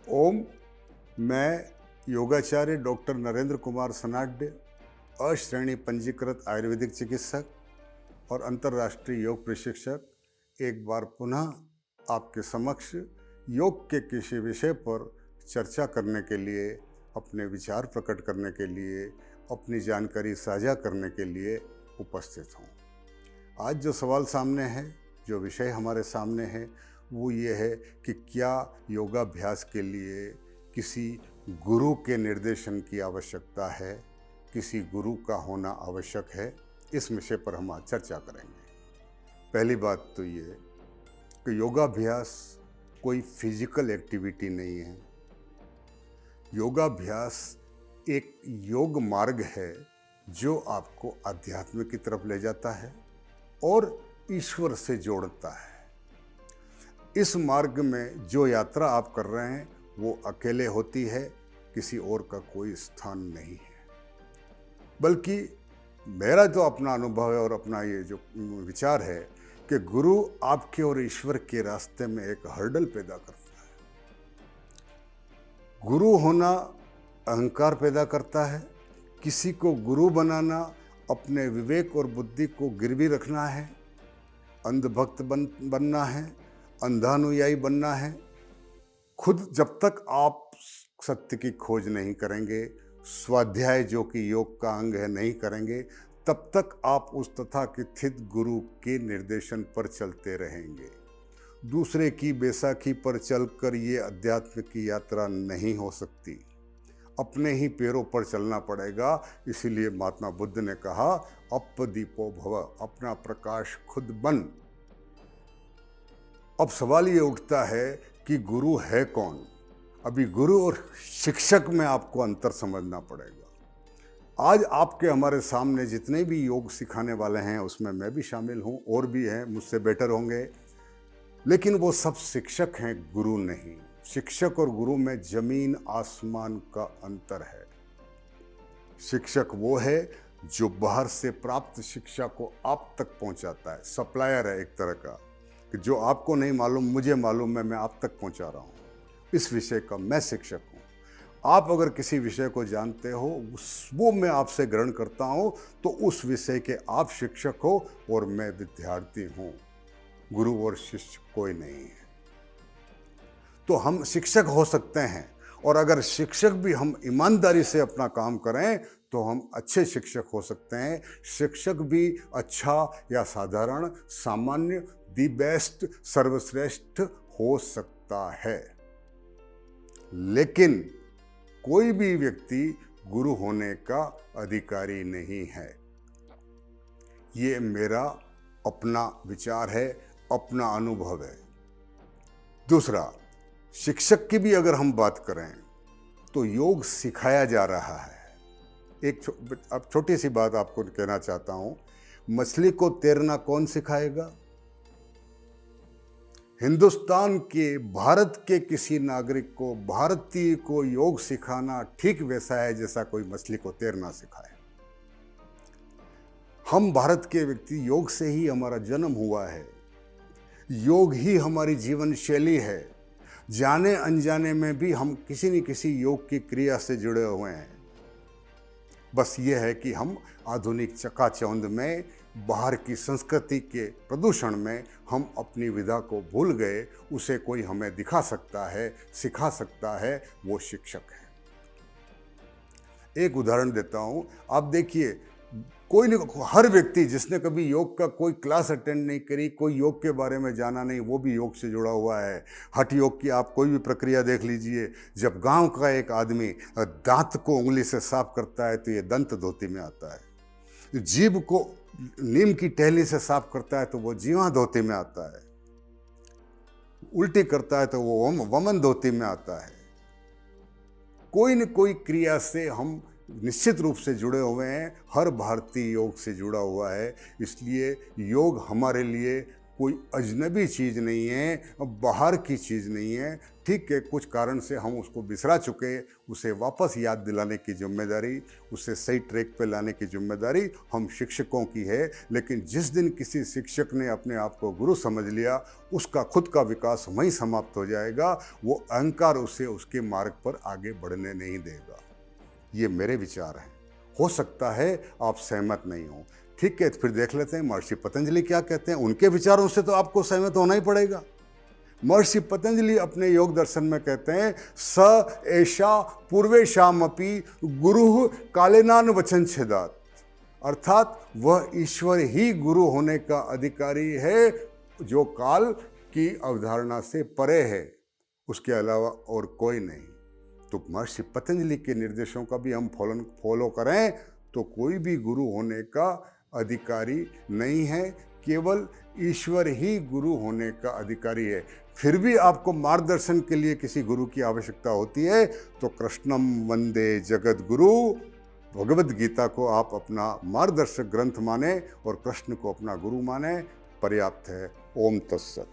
ओम। मैं योगाचार्य डॉक्टर नरेंद्र कुमार सनाड्य, अश्रेणी पंजीकृत आयुर्वेदिक चिकित्सक और अंतर्राष्ट्रीय योग प्रशिक्षक एक बार पुनः आपके समक्ष योग के किसी विषय पर चर्चा करने के लिए, अपने विचार प्रकट करने के लिए, अपनी जानकारी साझा करने के लिए उपस्थित हूँ। आज जो सवाल सामने है, जो विषय हमारे सामने है, वो ये है कि क्या योगाभ्यास के लिए किसी गुरु के निर्देशन की आवश्यकता है, किसी गुरु का होना आवश्यक है। इस विषय पर हम आज चर्चा करेंगे। पहली बात तो ये कि योगाभ्यास कोई फिजिकल एक्टिविटी नहीं है। योगाभ्यास एक योग मार्ग है जो आपको अध्यात्म की तरफ ले जाता है और ईश्वर से जोड़ता है। इस मार्ग में जो यात्रा आप कर रहे हैं वो अकेले होती है, किसी और का कोई स्थान नहीं है। बल्कि मेरा जो अपना अनुभव है और अपना ये जो विचार है कि गुरु आपके और ईश्वर के रास्ते में एक हर्डल पैदा करता है। गुरु होना अहंकार पैदा करता है। किसी को गुरु बनाना अपने विवेक और बुद्धि को गिरवी रखना है, अंधभक्त बनना है, अंधानुयायी बनना है। खुद जब तक आप सत्य की खोज नहीं करेंगे, स्वाध्याय जो कि योग का अंग है नहीं करेंगे, तब तक आप उस तथाकथित गुरु के निर्देशन पर चलते रहेंगे। दूसरे की बैसाखी पर चलकर ये अध्यात्म की यात्रा नहीं हो सकती। अपने ही पैरों पर चलना पड़ेगा। इसीलिए महात्मा बुद्ध ने कहा, अपदीपो भव, अपना प्रकाश खुद बन। अब सवाल ये उठता है कि गुरु है कौन। अभी गुरु और शिक्षक में आपको अंतर समझना पड़ेगा। आज आपके हमारे सामने जितने भी योग सिखाने वाले हैं, उसमें मैं भी शामिल हूँ, और भी हैं, मुझसे बेटर होंगे, लेकिन वो सब शिक्षक हैं, गुरु नहीं। शिक्षक और गुरु में जमीन आसमान का अंतर है। शिक्षक वो है जो बाहर से प्राप्त शिक्षा को आप तक पहुंचाता है। सप्लायर है एक तरह का, कि जो आपको नहीं मालूम मुझे मालूम है, मैं आप तक पहुंचा रहा हूं। इस विषय का मैं शिक्षक हूं। आप अगर किसी विषय को जानते हो, वो मैं आपसे ग्रहण करता हूं, तो उस विषय के आप शिक्षक हो और मैं विद्यार्थी हूं। गुरु और शिष्य कोई नहीं है। तो हम शिक्षक हो सकते हैं, और अगर शिक्षक भी हम ईमानदारी से अपना काम करें तो हम अच्छे शिक्षक हो सकते हैं। शिक्षक भी अच्छा या साधारण, सामान्य, दी बेस्ट, सर्वश्रेष्ठ हो सकता है। लेकिन कोई भी व्यक्ति गुरु होने का अधिकारी नहीं है। ये मेरा अपना विचार है, अपना अनुभव है। दूसरा, शिक्षक की भी अगर हम बात करें तो योग सिखाया जा रहा है। अब छोटी सी बात आपको कहना चाहता हूं। मछली को तैरना कौन सिखाएगा? हिंदुस्तान के, भारत के किसी नागरिक को, भारतीय को योग सिखाना ठीक वैसा है जैसा कोई मछली को तैरना सिखाए। हम भारत के व्यक्ति, योग से ही हमारा जन्म हुआ है। योग ही हमारी जीवन शैली है। जाने अनजाने में भी हम किसी न किसी योग की क्रिया से जुड़े हुए हैं। बस ये है कि हम आधुनिक चकाचौंध में, बाहर की संस्कृति के प्रदूषण में हम अपनी विधा को भूल गए। उसे कोई हमें दिखा सकता है, सिखा सकता है, वो शिक्षक है। एक उदाहरण देता हूं। आप देखिए, कोई नहीं, हर व्यक्ति जिसने कभी योग का कोई क्लास अटेंड नहीं करी, कोई योग के बारे में जाना नहीं, वो भी योग से जुड़ा हुआ है। हठ योग की आप कोई भी प्रक्रिया देख लीजिए। जब गांव का एक आदमी दांत को उंगली से साफ करता है तो ये दंत धोती में आता है। जीभ को नीम की टहनी से साफ करता है तो वो जीवा धोती में आता है। उल्टी करता है तो वो वमन धोती में आता है। कोई न कोई क्रिया से हम निश्चित रूप से जुड़े हुए हैं। हर भारतीय योग से जुड़ा हुआ है। इसलिए योग हमारे लिए कोई अजनबी चीज़ नहीं है, बाहर की चीज़ नहीं है। ठीक है, कुछ कारण से हम उसको बिसरा चुके, उसे वापस याद दिलाने की जिम्मेदारी, उसे सही ट्रैक पे लाने की जिम्मेदारी हम शिक्षकों की है। लेकिन जिस दिन किसी शिक्षक ने अपने आप को गुरु समझ लिया, उसका खुद का विकास वहीं समाप्त हो जाएगा। वो अहंकार उसे उसके मार्ग पर आगे बढ़ने नहीं देगा। ये मेरे विचार हैं, हो सकता है आप सहमत नहीं हो। ठीक है, तो फिर देख लेते हैं महर्षि पतंजलि क्या कहते हैं। उनके विचारों से तो आपको सहमत होना ही पड़ेगा। महर्षि पतंजलि अपने योग दर्शन में कहते हैं, स एषा पूर्वेशामपि गुरु कालेनान वचन छेदात, अर्थात वह ईश्वर ही गुरु होने का अधिकारी है जो काल की अवधारणा से परे है, उसके अलावा और कोई नहीं। तो महर्षि पतंजलि के निर्देशों का भी हम फॉलो करें तो कोई भी गुरु होने का अधिकारी नहीं है, केवल ईश्वर ही गुरु होने का अधिकारी है। फिर भी आपको मार्गदर्शन के लिए किसी गुरु की आवश्यकता होती है तो कृष्णम वंदे जगत गुरु भगवद गीता को आप अपना मार्गदर्शक ग्रंथ माने और कृष्ण को अपना गुरु माने, पर्याप्त है। ओम तत्सत।